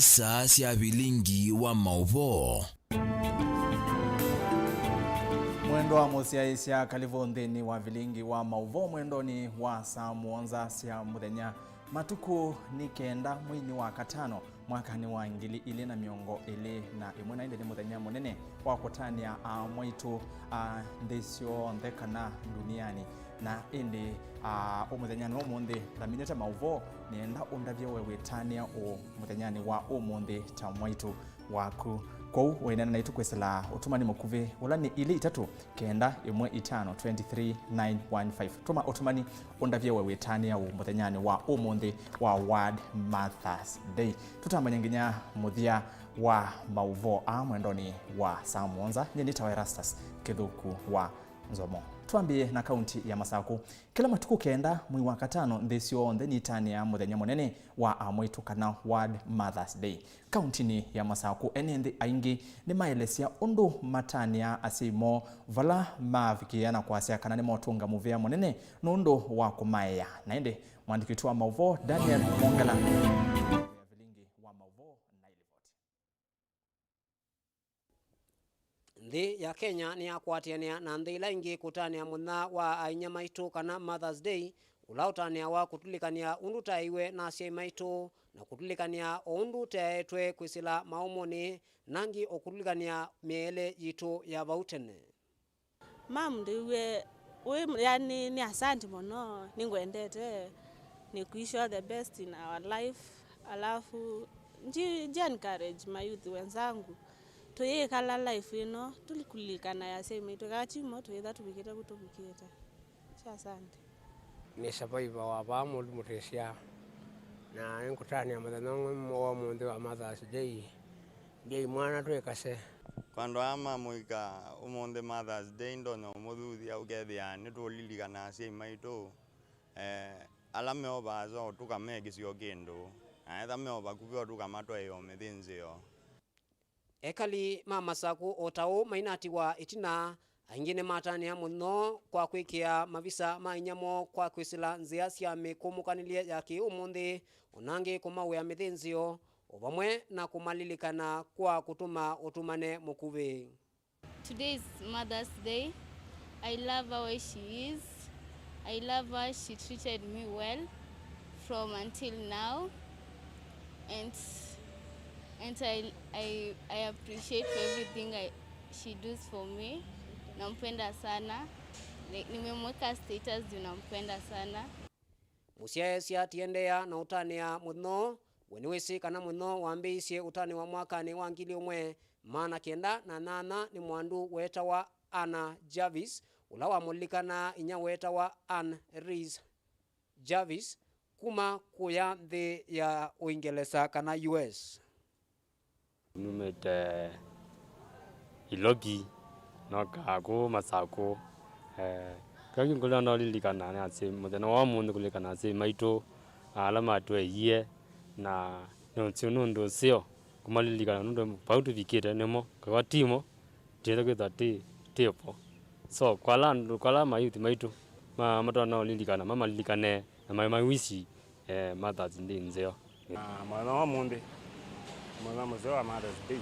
saa cia bilingi wa mauvo. Mwendo wa musia cia kalivo nthini wa vilingi wa mauvo mwendoni wa saa muonza cia muthenya matuku ni kenda mwini wa katano mwaka ni wa ngili ili na miongo ili na imuna indi ni muthenya munene wa kutania mwaitu ndesio nthekana duniani na indi umuthenyani wa umundi raminete mauvo nienda undavye wewetania umuthenyani wa umundi ta mwaitu waku kou wainana na itu kwesela utumani mukuvi ulani ili itatu kenda imwe itano 23915 tuma utumani undavye wewetania umuthenyani wa umundi wa World Mother's Day tutamanya muthia wa mauvo mwendoni wa saa muonza nyenita wa Erastus Kithuku wa Nzomo. Tuambie na kaunti ya Masaku kila matuku kenda mwi wa katano ndesio ntheni itania muthenya munene wa mwaitu kana World Mother's Day. Kaunti ni ya Masaku enende aingi ni maelesia undu matania asimo vala mavikiana kwa sia kana ni motunga muvea munene nundu wa kumaea na ende mwandiki wa mauvo Daniel Mongala vilingi wa mauvo na ilivoti. Nthi ya Kenya ni akwatiania na nthi ila ingi kutania muna wa ainya maitu kana Mother's Day ulautania wa kutulikania undu taiwe na asia maitu na kutulikania undu taetwe kwisila maumoni nangi okutulikania miele yitu ya vautene. Mam ndiwe yani ni asante mono ningwendete ni kuishi all the best in our life alafu nji encourage my youth wenzangu tuye kala life tulikulikana ya sema tukachimo tuweza tubikita kutubikita. Asante. Ni survivor wa bamu mutesia na nkutani amathano wa mundu wa Mother's Day ndiye mwana twekase kwando ama muika umunde Mother's Day ndono muthuthi au gethia ni tulilikana asia maitu alame obazo tukamegisio kindu aitha meoba kubyo tukamatweyo mithinzio ekali Masaku otao mainati wa itina aingine matania muno kwa kwikia mavisa mainyamo kwa kwisila nzia cia mikumukanile ya kiumundi onangi kumawe ya mithinzio ovamwe na kumalilikana kwa kutuma utumane mukuvi. Today is Mother's Day. I love her way she is. I love her, she treated me well from until now and I appreciate for everything she does for me. Nampenda sana. Nimemweka status juu nampenda sana. Musiaesia tiendea na utania muno weniwisi kana muno wambiisie utani wa mwaka ni wangili umwe maana kenda na nana ni mwandu weta wa Anna Jarvis ula wamulikana inya weta wa Ann Rees Jarvis kuma kuya nthi ya Uingereza kana US. Numete ilogi nokago Masaku kagi ngolana lilikana na ase muthena wa mundu kulikana ase maitu alama tweye na nundu sio kumalilikana nundu pautu vikite nemo kwa timo tete kwita tepo so kwala mayuti maitu matona lilikana mama lilikane na maiwisi Mother's Day nzeo mwana wa mundu mwana mzee wa Mother's Day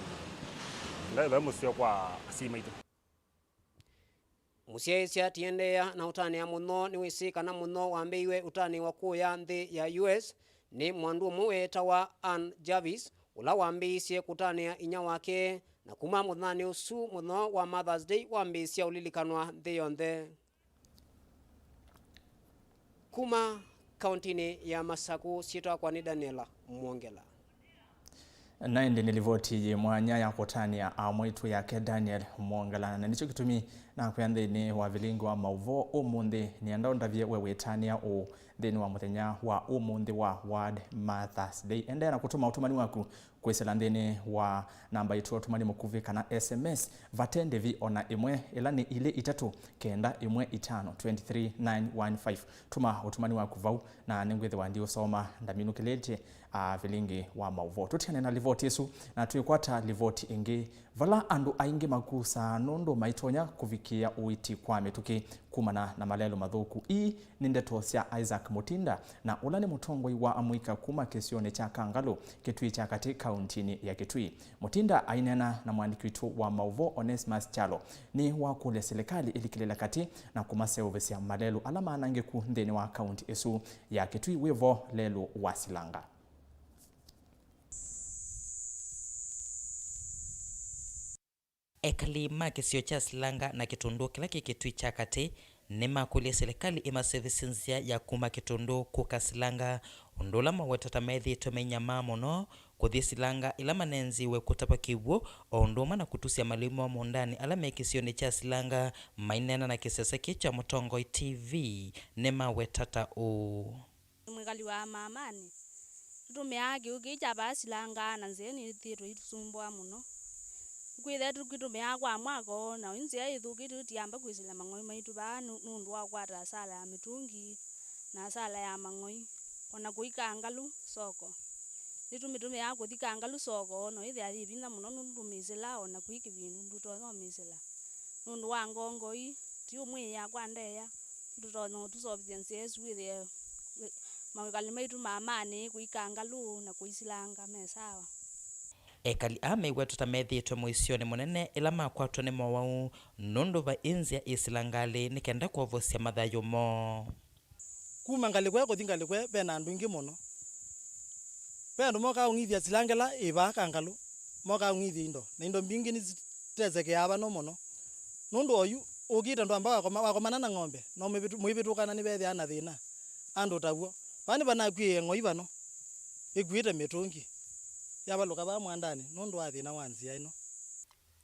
ndio musio kwa asimaitu. Musiaesia tiendea na utani ya muno ni wisi kana muno wambiiwe utani wa kuya nthi ya US ni mwandu muweta wa Ann Jarvis ula wambiisie kutania inya wake na kuma muthani usu muno wa Mother's Day wambiisia ulilikanwa nthi yonthe. Kuma kauntini ya Masaku sitwa kwa ni Daniela Mwongela. Na indi nilivoti mwanya ya kutania mwaitu yake Daniel Mwongala na nicho kitumi na kuyanthi ni wa vilingi wa mauvo umundi ni andao ndavye wewetania thini wa muthenya wa umundi wa World Mother's Day ende na kutuma utumani waku kwesela nthini wa namba itu utumani mukuvi kana SMS vatende vi ona imwe ilani ile itatu kenda imwe itano 23915 tuma utumani waku vau na ningwithe wandi usoma ndaminukilete vilingi wa mauvo. Tutiane na livoti isu na tuikwata livoti ingi vala andu aingi makusa nondo maitonya kuvikia uiti kwa mituki kumana na malelo mathuku. Ii ni ndeto cia Isaac Mutinda na ulani mutongoi wa amuika kuma kisione cha Kangalu Kitui cha kati kauntini ya Kitui. Mutinda ainena na mwandiki wetu wa mauvo Onesmus Chalo ni wa kule serikali ilikilela kati na kumase ovisia malelo alama anange ku ndeni wa kaunti isu ya Kitui wevo lelo wasilanga. Ekali makisio cha Silanga na Kitundu kila Kitui cha kati nema kulia serikali ima servisinzia ya kuma Kitundu kuka Silanga undola mawetata methi tumenya mamono kuthi Silanga ila manenzi we kutapa kiwo ondoma na kutusia malimu wa mondani ala mekisio cha Silanga mainena na kiseseki cha Mutongoi TV nema wetata u mwigali wa mamani tumeage ukicha ba Silanga na nzeni thiro itusumbwa muno kwithe tukitumia kwa mwako na inzia ithukitu tiamba kwisila mang'oi maitu ba nundu wa kwata sala ya mitungi na sala ya mang'oi ona kuika ngalu soko nitumitumia kuthika ngalu soko no ithe athibinda muno nundu misila ona kuiki bindu ndutono misila nundu wa ngongoi ti umwe ya kwandeya ndutono tusobyense yesu ithe mawikali maitu mamani kuika ngalu na kuisilanga mesawa. Ekali ameigwa tutamethiitwe muisioni munene ila makwatwo ni mowau nundu va inzia isilangali nikenda kuovosia mathayo mo kuma ngali kwe kuthi ngali kwe bena andu ingi muno bendu moka ungithia Silangela iba kangalu moka ungithia indo na indo mbingi ni tezeke aba no muno nundu oyu ukita ndo amba wakomana na ng'ombe no muibitukana ni bethe ana thina andu taguo bani bana kwie ng'oi bano ikuite mitungi yabaluka ba mwandani nundu wa thina wanzia ino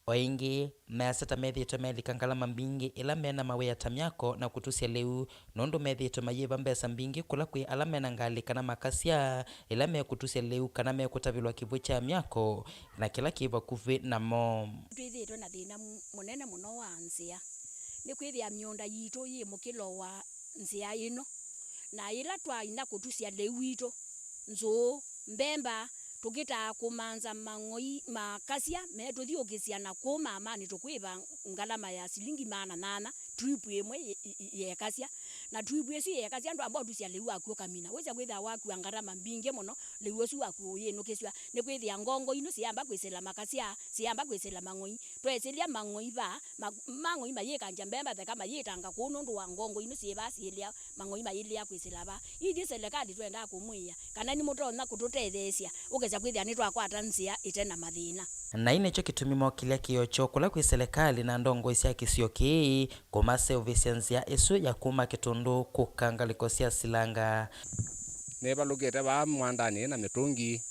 oingi mesata methitwe melikangala mambingi ila mena mawe ya tamyako na kutusia leu nundu methitwe mayiva mbesa mbingi kula kwi ala mena ngali kana makasia ila me kutusia leu kana me kutavilwa kivu cha myako na kila kiva kuvi na mo twithitwe na thina munene muno wa nzia ni kwithia myunda yitu yi mukilo wa nzia ino na ila twaina kutusia leu ito nzo mbemba tukita kumanza mang'oi makasia metuthiukisia na kuma amani tukwiva ngalama ya silingi nana tripu imwe yekasia na tripu esi yekasia ndo ambao tusia lewu akuo kamina weza kwitha waku ngarama mbinge muno lewu esu aku yinukiswa ni kwithia ngongo ino siamba kwisela makasia siamba kwisela mang'oi twesilia mang'oi ba mang'oi mayeka njambemba theka mayitanga kuno ndo wa ngongo ino siba sielia mang'oi mayilia kwisela ba iji serikali twenda kumwia kana ni mutona kututethesia ukeza kwithia ni twakwata nzia itena mathina na inecho kitumimo kilia kiocho kula kwi serikali na ndongo isia kisio kii kumase ovisianzia isu ya kuma Kitundu kukangaliko sia Silanga neba lugete ba mwandani na mitungi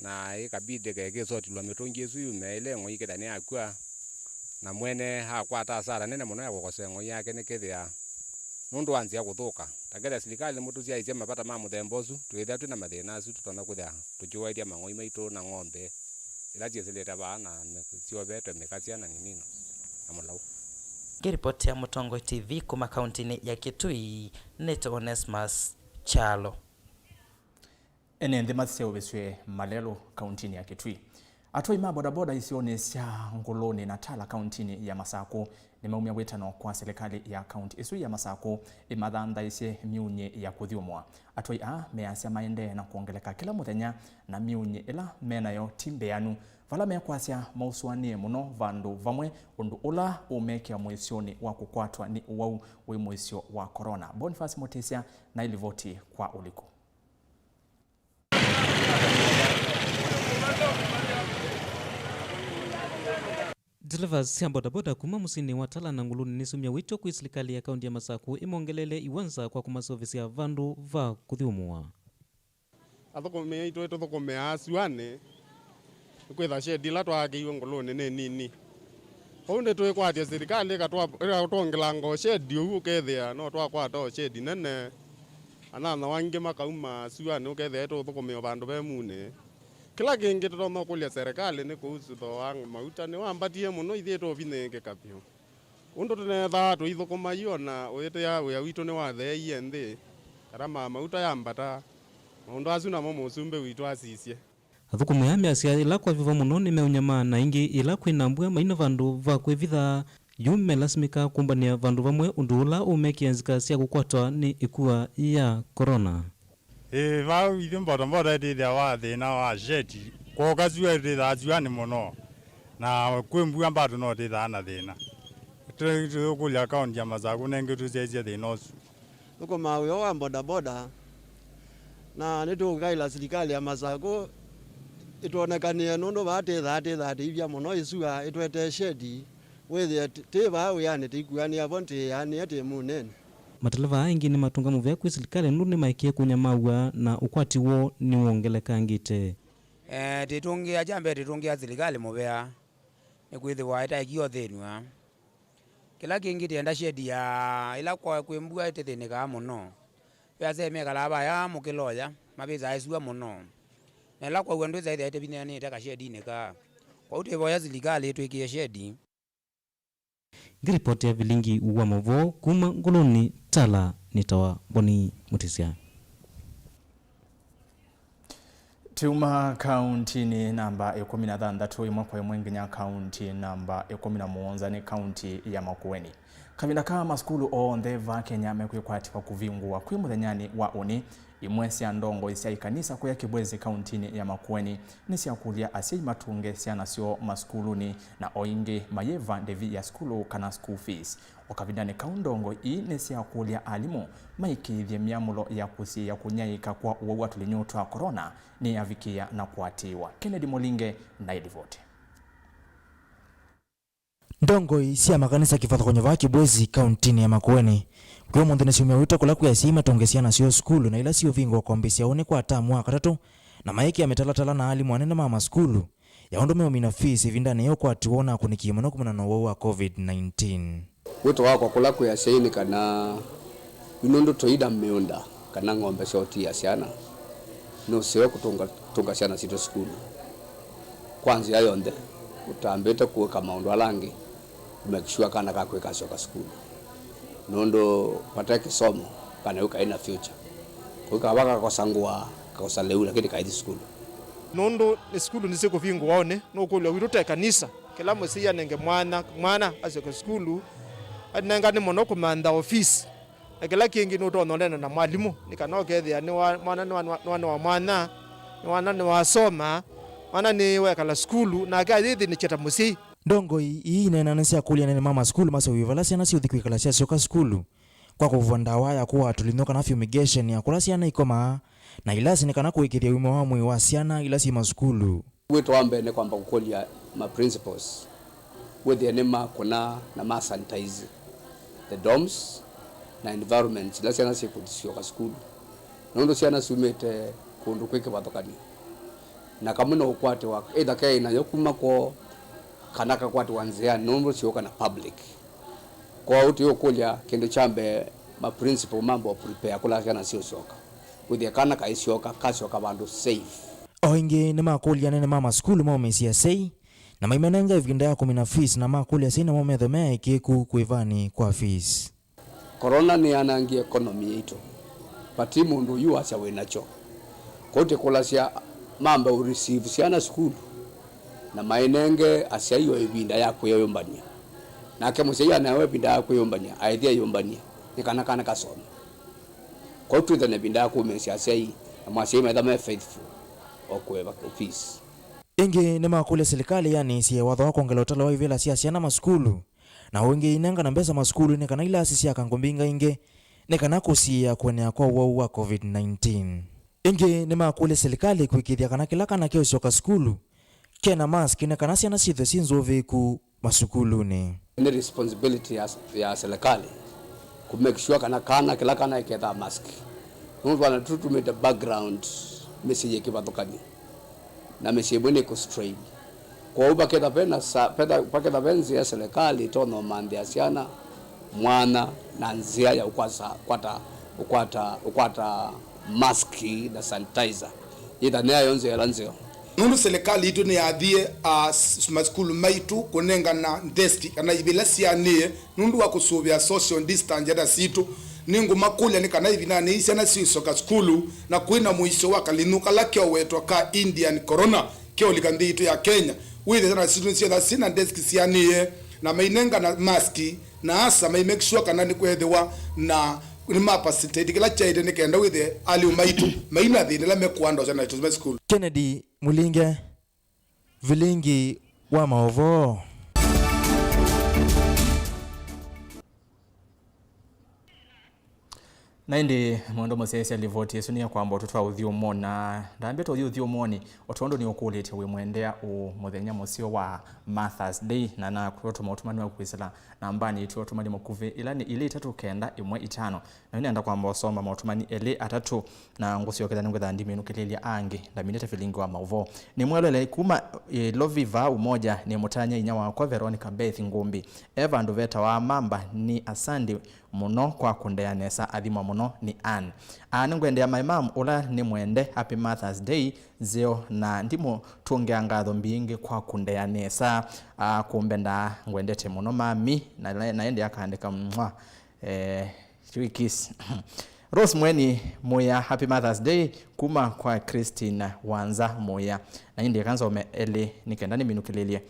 na ikabide kegesotilwa mitungi isu yumeile ng'oi kithani akwa na mwene hakwata sara nene muno ya gukose ng'oi yake nikithia nundu wanzia kuthuka takenda serikali mutusia icia mapata ma muthembosu twithia twina mathina asu tutona kuthia tukiwaidia mang'oi maitu na ng'ombe ila jiesileta bana ciobete mekasia na ninino na mulau. Kiripoti ya Mutongoi TV kuma kauntini ya Kitui neto Onesmus Chalo. Ene nthimasi ubiswe malelo kauntini ya Kitui. Atoi mabodaboda isione sia ngoloni na tala kauntini ya Masako ni maumia wetano kwa serikali ya kaunti isu ya Masako imathanda ise miunye ya kuthiumwa. Atoi measia maende na kuongeleka kila muthenya na miunye ila menayo timbeanu vala mekwasia mauswanie muno vandu vamwe undu ula umekia mwisioni wa kukwatwa ni uwau wi mwisio wa corona. Boniface Motisia na ilivoti kwa uliku. Drivers cia bodaboda kuma musini wa Tala na Nguluni nisumia wito kwi serikali ya kaunti ya Masako imongelele iwanza kwa kumasovisi ya vandu va kuthiumua. Athukumia itu tuthukumia asuane kwitha shedi la twagiwe Nguluni ni nini onde twikwatia serikali ikatwongela ngo shedi ugu kethia no twakwata shedi nene anana wangi makauma asuane ukethia tuthukumia vandu ve mune kila kingi tutoma kulia serikali ni kuhusu tho wangu mauta ni wambatie muno ithieto vinenge kapio undu tunetha tuithukuma iona wete ya witu ni watheiye nthi karama mauta yambata maundu acu namo musumbe witu asisye athukumia miasia ila kwa viva muno ni meunyama na ingi ila kwinambua maina vandu va kwivitha yume lasimika kumbania vandu vamwe undu ula umekienzika cia gukwatwa ni ikua ya corona. Vau ithu bodaboda ndithia wa thina wa sheti koka ciwe ndithaa ciani muno na kwimbua bado no ndithaa na thina tukulia akaunti ya masaku nenge tucecie thina ucio tuko mawio wa bodaboda na nitugaila serikali ya masaku ituonekanie nundu batithaa ivya muno isua itwete shedi withie tiva yani tikuania bonti yani ati munene mataleva aingi ni matunga muvya kwi serikali ndu ni maikie kunyamaua na ukwati wo ni wongelekangite. Titungia jambe titungia serikali muvya ni kwithiwa itaikio thinwa kila kingi tienda shedi ya ila kwa kwimbua itithinika muno pese mekala baya mukiloya mabisa isua muno na ila kwa wendu zaidi itebine itaka shedi nika kwa utevo ya serikali itwikie shedi. Ngiripoti ya Vilingi wa Mauvo kuma Nguluni Tala nitawa Boni Mutisia. Tuma kaunti ni namba 16 imwe kwa imwe nginya kaunti namba 17 ni kaunti ya Makueni. Kavinda kama skulu onthe va Kenya mekwikwatiwa kuvingua kwi muthenyani wa uni imwe cia ndongo cia ikanisa kuya Kibwezi kauntini ya Makueni ni cia kulia asia matunge cia nacio maskuluni na oingi mayeva ndevi ya skulu kana school fees. Wakavinda ni kaundongo hii ni cia kulia alimu maikithie miamulo ya kusi ya kunyaika kwa uwawa tulinyotwa corona ni avikia na kuatiwa. Kennedy Molinge na Edivote. Ndongo cia makanisa kivathokonyo va Kibwezi kauntini ya Makueni kwa mundu niciumia wita kula kwa cia matongesia nacio skulu na ila cio vingo kombisia one kwa tamu akatatu na maiki ya metalatala na alimu anene mama skulu ya undu meumina fees vindani yo kwa tuona kunikie muno kumana na wa COVID-19. Wito wako kula kwa cia kana inundu toida meunda kana ng'ombe shoti ya ciana no sio kutunga ciana cito skulu kwanza yonde utambete kuweka maundu alangi kumekishwa kana kakweka shoka skulu nondo pata kisomo kana ukaina future kwa baka kosangwa kosa leula kidi kaidi skulu nondo ni skulu ni siko vingo waone no kulwa wiruta kanisa kila musiya nenge mwana asoko skulu ananga ni monoko manda office akela kingi no tono lena na mwalimu nikanokethia ni mwana ni wa mwana ni wana ni wasoma wana ni wekala skulu na kaidi ni cheta musi. Ndongo hii nena nsia kulia nene mama skulu masa wivala siana si uthikuikala cia soka skulu kwa kuvanda waya kuwa tulinoka na fumigation ya kula siana ikoma na ilasi nikana kuikithia wimo wa mwi wa siana ilasi maskulu. Wito wambe ne kwamba kukolia ma principles with the enema kuna na ma sanitize the dorms na environment la siana si kudisio skulu nondo siana sumete kundu kweke bathokani na kamuno ukwate wa either kai na yokuma ko kanaka kwatu wanzia nombo sioka na public kwa uti yokulia kendo chambe ma principle mambo prepare kula kana sio soka kuthia kana kaisioka kasioka bandu safe oinge ne makulia nene mama skulu mo mesia sei na maimenenga ivinda ya 10 fees na makulia sei na mo methome kiku kuivani kwa fees. Corona ni anangi economy yetu pati mundu yu acha wenacho kote kula sia mambo receive siana skulu na mainenge asiayo ibinda yako yoyombania na kama sia nawe binda yako yoyombania aidha yoyombania nikana kana kasoma kwa hiyo na binda yako mesia sei na mwasema dama faithful okweva office inge ne makule serikali yani sie watho kongelotala waivela sia siana maskulu na wengi inanga na mbesa maskulu ne kana ila asisi akangombinga inge ne kana kusia kwenye kwa wa COVID-19 inge ne makule serikali kuikithia kana kila kana kio soka skulu kena mask ne kana siana sithe sinzove ku masukulu ne responsibility ya serikali ku make sure kana kila kana iketha mask mungu anatutumia background message kibathokani na message bone ku strain kwa uba keta pena paketa benzi ya serikali tono mande asiana mwana na nzia ya ukwata maski na sanitizer ida ne ayonze yalanzio nundu serikali itu ni athie maskulu maitu kunenga na desk kana ibila sianie nundu wa kusubia social distance ya situ ningu makulia ni kana hivi na ni isana siso ka skulu na kuina muiso wa kalinuka la kyo wetwa ka Indian corona kyo likandito ya Kenya with na students ya sina desk sianie na mainenga na maski na asa mai make sure kana ni kwethwa na ni mapa state kila chaide ni kenda with ali umaitu maina thini la mekwando sana to school. Kennedy Mulinge, Vilingi wa Maovo. Na indi mwondo mosesi alivoti sunia kwamba tutwa uthiomo na ndambia to uthiomoni otondo ni okulete we mwendea u muthenya musio wa Mother's Day na kutoma utumani wa kwisela na mbani itu utumani mukuve ilani ile 3 imwe 5 na nenda kwamba osoma mutumani ele 3 na ngusio kethani ngwetha ndimi nukilelia angi ndaminete Vilingi wa Maovo ni mwelele kuma loviva umoja ni mutanya inya wa kwa Veronica Beth Ngumbi Eva Nduveta wa Mamba ni asandi muno kwa kundeanesa athima muno ni Ann ngwendea my mom ula ni mwende happy Mother's Day zeo na ndimo tuongea ngatho mbingi kwa kundeanesa kumbenda ngwendete muno mami na ende akaandika mwa kiss Rose Mweni Moya happy Mother's Day kuma kwa Christine Wanza Moya na indi kanzo me ele nikenda minukilelie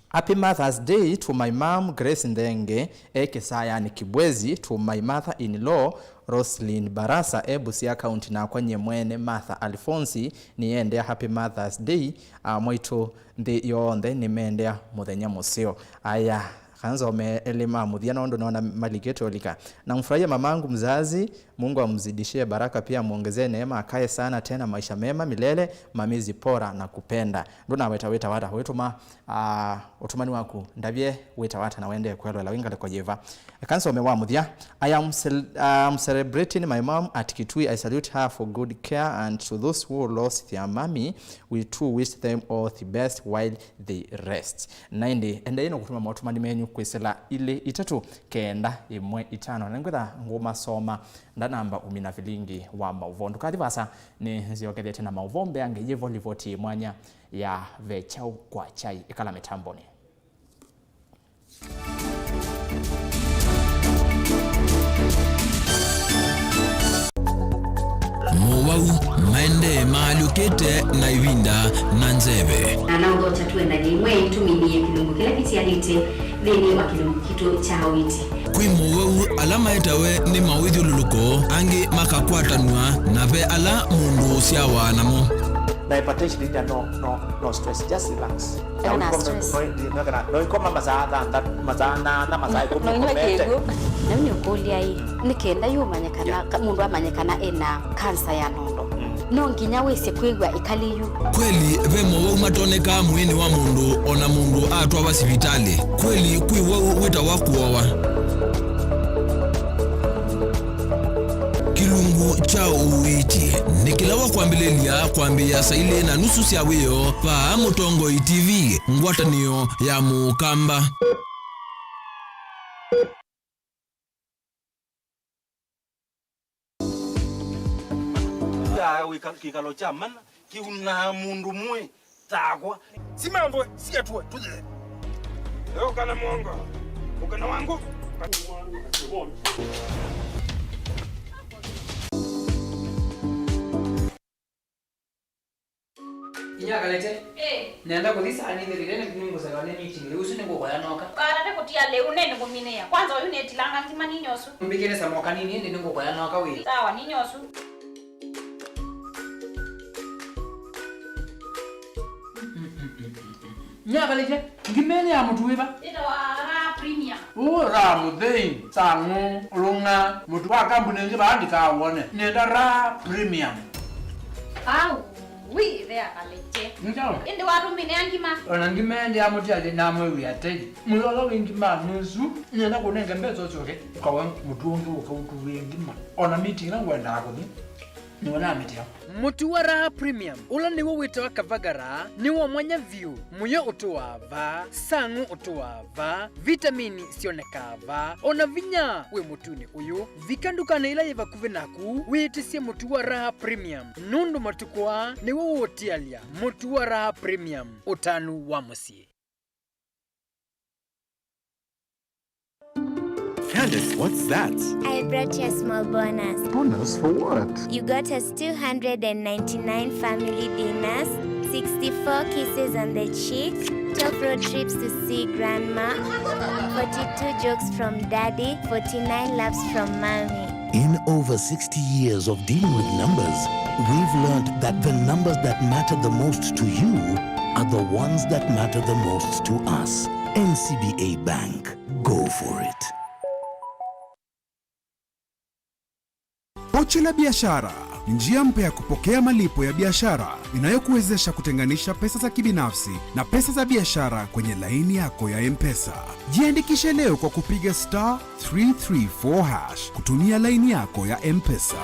Happy Mother's Day to my mom Grace Ndenge Ekesaya ni Kibwezi, to my mother-in-law Roslyn Barasa Busia County na kwenye mwene Martha Alfonsi ni endea Happy Mother's Day mwito ndi yonde ni mendea muthenya musio aya kanzo me elima mudhiana ondo naona maligeto lika na mfurahia mamangu mzazi Mungu amzidishie baraka pia muongezee neema akae sana tena maisha mema milele mamizi pora na kupenda ndo na weta wata wetuma utumani waku ndabye weta wata na wende kwelo la wingale kwa jeva kanzo mewa mudhia I am celebrating my mom at Kitui. I salute her for good care and to those who lost their mommy we too wish them all the best while they rest 90 ende ino kutuma utumani menyu kwisela ile 3 imwe 5 na ngwetha ngoma soma ndanamba umina Vilingi wa Maovo ndukadivasa ni ziokethete na Maovombe ange yevo livoti mwanya ya vechau kwa chai ikala mitamboni Mwau maende maalukete na ivinda na nzeve na naudo tatuenda nyimwe tuminie kilungu kila kitialite thini wa kilungu kito cha witi kwi mwau alama etawe ni mawithio luluko angi makakwatanwa na ve ala mundu cia wanamo hypertension is no stress, just relax. No stress. No ikoma mazana na mazai kuma komete. Na mimi ukulia hii nikenda yumanyekana mundu amanyekana ena cancer ya nondo. No nginya wese kwigwa ikaliyu. Kweli vemo wau matoneka mwini wa mundu ona mundu atwa basivitali. Kweli kwi wau wita wakuowa. Kilungu cha uwiti nikilawa kwambilelia kwambia saile na nusu sia wiyo pa Mutongo TV ngwatanio ya mukamba ya kikalo cha mana kiuna mundu mwe takwa simambo siatwe tuje leo kana mwongo ukana wangu Inyagalete nenda kuthisa ni thirire ni ningo sawa ni meeting leo usu ningo kwa noka kana ne kutia leo nene kuminea kwanza uyu netilanga nzima ninyosu mbikene samoka nini ndi ningo kwa noka we sawa ninyosu Nyagalete ngimene ya mutu wiba ita wa ra premium ra muthei sangu lunga mutu wa kambuni nje baandika wone nenda ra premium au wi there kalete Njao indi watu mine angima ona ngime ndi amuti ali na mwe ya teji mulolo wingima nusu nenda kunenge mbezo choke kwa mutu wangu ukautu wingima ona meeting na ngwenda akuni niona meeting mutu wa raha premium ula niwo wita wa kavagara niwo mwanya view muyo utuwava sangu utuwava vitamini sionekava ona vinya we mutuni uyu vikandukana ila yeva kuvenaku witisie mutu wa raha premium nundu matukwa niwo wotialia mutu wa raha premium utanu wa musie Candace, what's that? I brought you a small bonus. Bonus for what? You got us 299 family dinners, 64 kisses on the cheek, 12 road trips to see grandma, 42 jokes from daddy, 49 laughs from mommy. In over 60 years of dealing with numbers, we've learned that the numbers that matter the most to you are the ones that matter the most to us. NCBA Bank. Go for it. Pochi la biashara, njia mpya ya kupokea malipo ya biashara inayokuwezesha kutenganisha pesa za kibinafsi na pesa za biashara kwenye laini yako ya M-Pesa. Jiandikishe leo kwa kupiga *334# kutumia laini yako ya M-Pesa.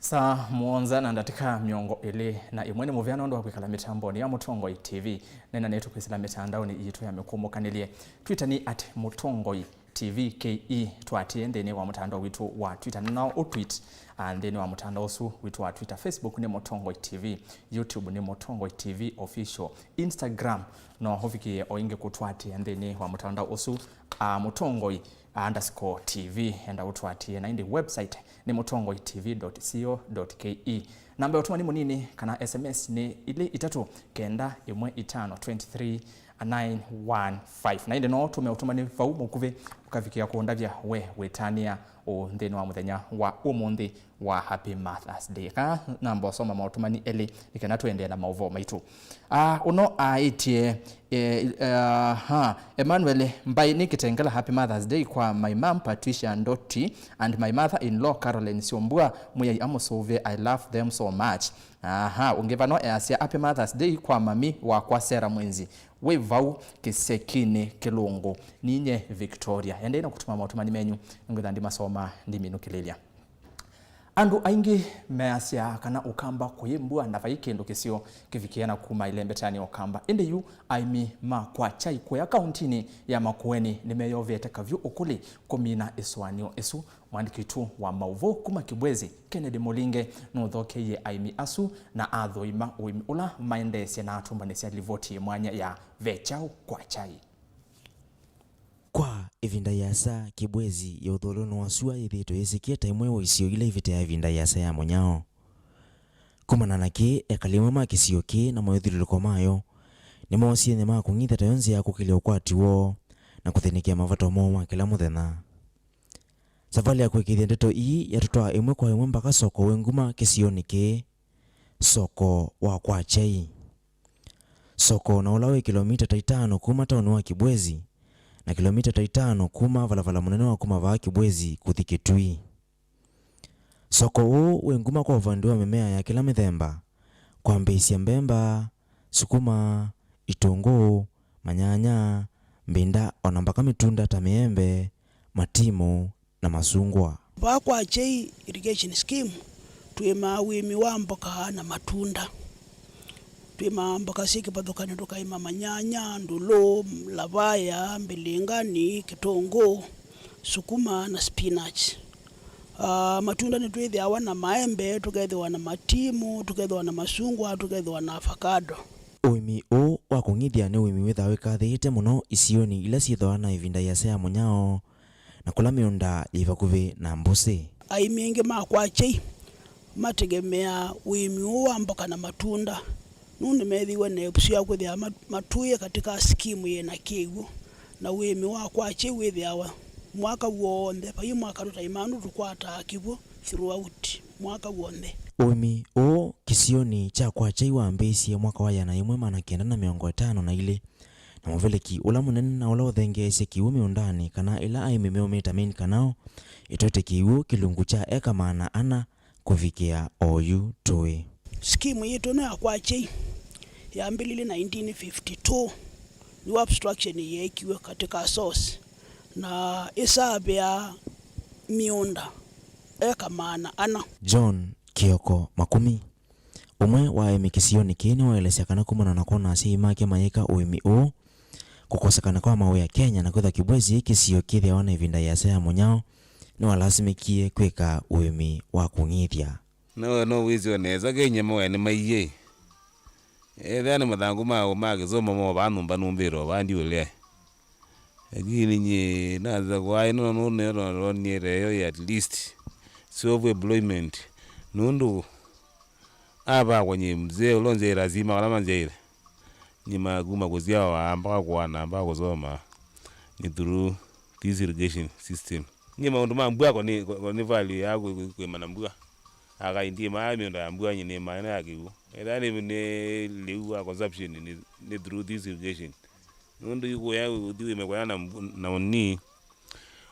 Saa muonza na ndatika miongo ili na imweni muvyano ndo wakwikala mitamboni ya Mutongoi TV nena netu kwisila mitandao ni ito ya mekumo kanilie Twitter ni @Mutongoi TV KE tuatie ndeni wa mutandao witu wa Twitter nao utweet ndeni wa mutandao usu witu wa Twitter. Facebook ni Mutongoi TV, YouTube ni Mutongoi TV official, Instagram no hoviki oinge kutuatie ndeni wa mutandao usu Mutongoi _TV enda utwatie na indi website ni mutongoitv.co.ke. Namba ya utuma ni munini kana SMS ni ili 315239115 na indi no tumeutuma ni vau mukuve ukavikia kuondavya wetania o ndeni wa muthenya wa umundi wa Happy Mother's Day. Ka namba soma mautuma ni eli ikana tuendela mauvo maitu uno aitie Emmanuel mbai nikitengela Happy Mother's Day kwa my mom Patricia Ndoti and my mother-in-law Caroline Siombua muya amusove. I love them so much. Ungevano asia Happy Mother's Day kwa mami wa kwa Sera Mwenzi wevau kisekine kilungu ninye Victoria endena kutuma mautumani menyu ngudhandi masoma ndiminu kililia andu aingi measia kana ukamba kuyimbua ndafa ikendo kisio kivikiana kuma ilembetani okamba ende yu aimi kwa chai kwa accountini ya makueni nimeyovete kavyu ukuli komina eswanio esu mwandikitu wa mauvo kuma Kibwezi Kennedy Mulinge nuthoke ye aimi asu na athoima uimi ula maendesya na atumbanesya livoti mwanya ya vechau kwa chai kwa ivinda yasa Kibwezi ya utholono wasua ithito yesikia taimwe wa isio ile ivita ya ivinda yasa ya monyao kumana nake ekalimwe makisio ke na moyothiruko mayo nimosie nema kungitha tayonzi ya kukile ukwati wo na kuthinikia mavato mo kila muthenya. Safari ya kwikithia ndeto ii yatutwa imwe kwa imwe mpaka soko wenguma kisioni ke soko wa kwa chai. Soko na ulawe kilomita 5 kuma tauni wa Kibwezi na kilomita 5 kuma valavala munene wa kuma va Kibwezi kuthikitui. Soko huu wenguma kwa uvandiwa mimea ya kila mithemba kwa mbeisia mbemba, sukuma, itungu, manyanya, mbinda ona mpaka mitunda ta miembe, matimu na masungwa. Kwa chai irrigation scheme twima wimi wa mboka na matunda. Twima mboka siki pathokani tukaima manyanya, ndulo, lavaya, mbilingani, kitungu, sukuma na spinach. Matunda ni twithiawa na maembe, tukaithiwa na matimu, tukaithiwa na masungwa, tukaithiwa na avocado. Uimi o wa kungithia ni uimi withawe kathite muno isioni ila ciithwa na ivinda ya sea munyao na kula miunda ivakuvi na mbusi. Aimi ingi makwa chai mategemea uimi wa mboka na matunda. Nuni methiwe ne cia kwithia matuye katika skimu yena kigu na uimi wa kwa chai withiawa mwaka wonde pa mwaka rutaimanu tukwata kivu throughout mwaka wonde. Uimi o kisioni cha kwa chai wa mbesi mwaka wa yana 1952 na ile na mveleki ula munene na ula uthengeesye kiumi undani kana ila aimimeo metamin kanao itote kiu kilungu cha eka maana ana kufikia oyu toe. Skimu yetu na kwa chai ya mbili 1952 ni obstruction yekiwe katika source na isabe ya miunda eka maana ana. John Kioko Makumi umwe wa emikisioni kini waelesya kana kumana na kona si make mayeka uimi o kukosekana kwa mawe ya Kenya na kwitha Kibwezi kisio kithia wana ivinda ya sea munyao ni walasimikie kwika uimi wa kung'ithia. No wizi oneza kenye mwe ni maiye. Thani mathangu mao magizoma mo banumba numbiro bandi ule. Lakini nye naza kwa ino no niere at least self employment nundu aba kwenye mzee ulonze lazima wala manzeire. Ni maguma kuzia wa mpaka kwa namba kuzoma ni through this irrigation system. Ni maundu mambua kwa ni value yako kwa manambua. Aga indi maami ndo ambua nyine maana yake huo. Edani ne liwa consumption ni through this irrigation. Nundu yuko ya udiwe mekwana na onni.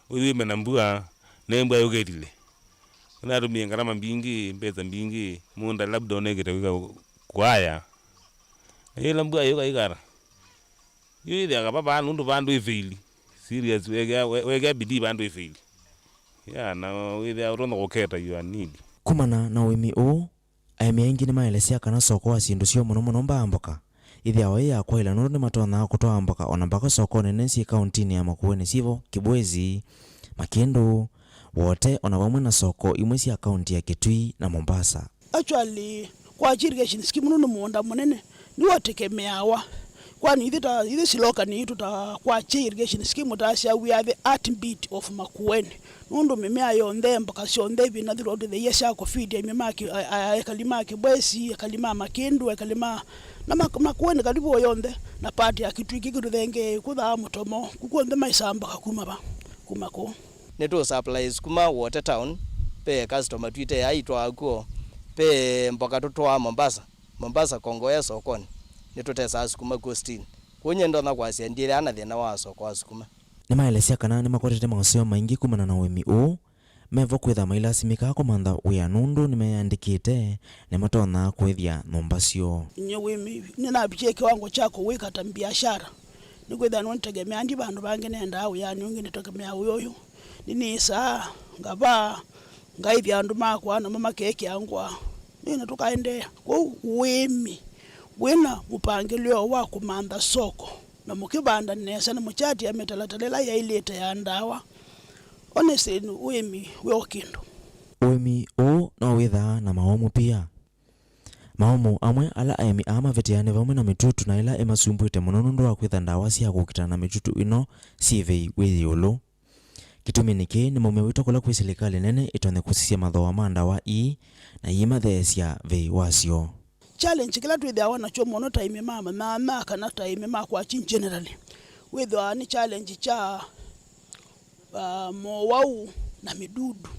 Udiwe menambua nembwa yogetile. Kuna tumia ngarama mbingi, pesa mbingi, munda labda onegeta wika kwaya. Ila mbua yoga igara. Yidi akapapa nundu bandu ifili. Serious wega bidii bandu ifili. Ya na widi aurono koketa you need. Kumana na uimi uu, aimi aingi ni maelesia kana soko wa sindu sio muno mbamboka. Ithi awe ya kwa ila nuru ni matona kutoa mboka onambako soko nenensi kauntini ya Makueni sivo, Kibwezi, Makindu, wote onawamwe na soko imwesi ya kaunti ya Kitui na Mombasa. Actually, kwa irrigation scheme nunu muonda munene ni watekemeawa. Kwani hithi siloka ni tuta kwa irrigation scheme utasia we are the heartbeat of Makueni. Nundu mimea yonde mpaka sionde bina throughout the years ya feed ya mimea kalima Kibwezi, kalima Makindu, kalima na Makueni karibu yonde na pati ya Kitui kikithenge kutha mutomo kukonde maisamba kakuma kumako. Neto supplies kuma water town pe customer twite yaitwa akuo pe mboka tutwa Mombasa Kongoya sokoni neto tesa sukuma Coastin kunye ndo na kwasia ndire ana thina wa soko sukuma. Ni maelesia kana ni makorete maoseo maingi kumana na uimi uu mevo kwitha mailasimika komanda uya nundu nimeyandikite ni matona kwithia nombasio. Nye wimi nina biche kiwango chako wika ta biashara ni kwitha nontegemea ndi bandu bange nenda au yani ungi nitegemea uyoyo nini saa ngaba ngaithia andu makwa na mama keke angwa nina tukaendea kwa wimi wina mupangilio wa kumanda soko na mukibanda nesa na muchati ya metalatalela ya ileta ya ndawa honestly wimi weokindo uimi uu no witha na maomu pia maomu amwe ala aimi ama vetiane vamwe na mitutu na ila emasumbuite muno nundu wa kwitha ndawa cia gukitana na mitutu ino sivei withiulu. Kitumi niki ni mume wito kula kwi serikali nene itone kusisia mathoa ma ndawa ii na imathesia vei wasio. Challenge kila tu idha wana chomo no time mama na kana time mama kwa chin generally with ni challenge cha mowau na midudu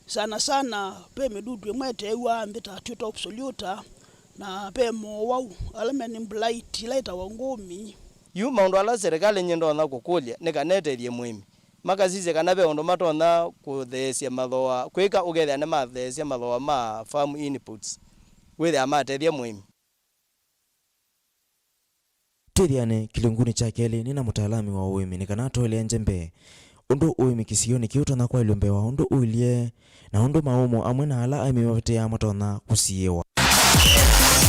sana pe midudu mwete wa mbita tuto absolute na pe mowau alameni blight laita wangumi yu maundu ala serikali nyendo na kukulia nikaneterie muimi makazize kana be ondo matona kuthesia mathoa kwika ugetha ne mathesia mathoa ma farm inputs wethe amatethia muimi. Tithiane kilunguni cha keli nina mutalami wa uimi nikana toile njembe undu uimi kisioni kiutona kwa ilumbe wa undu uilie na undu maumo amwe na ala aimi mavete ya matona kusiewa.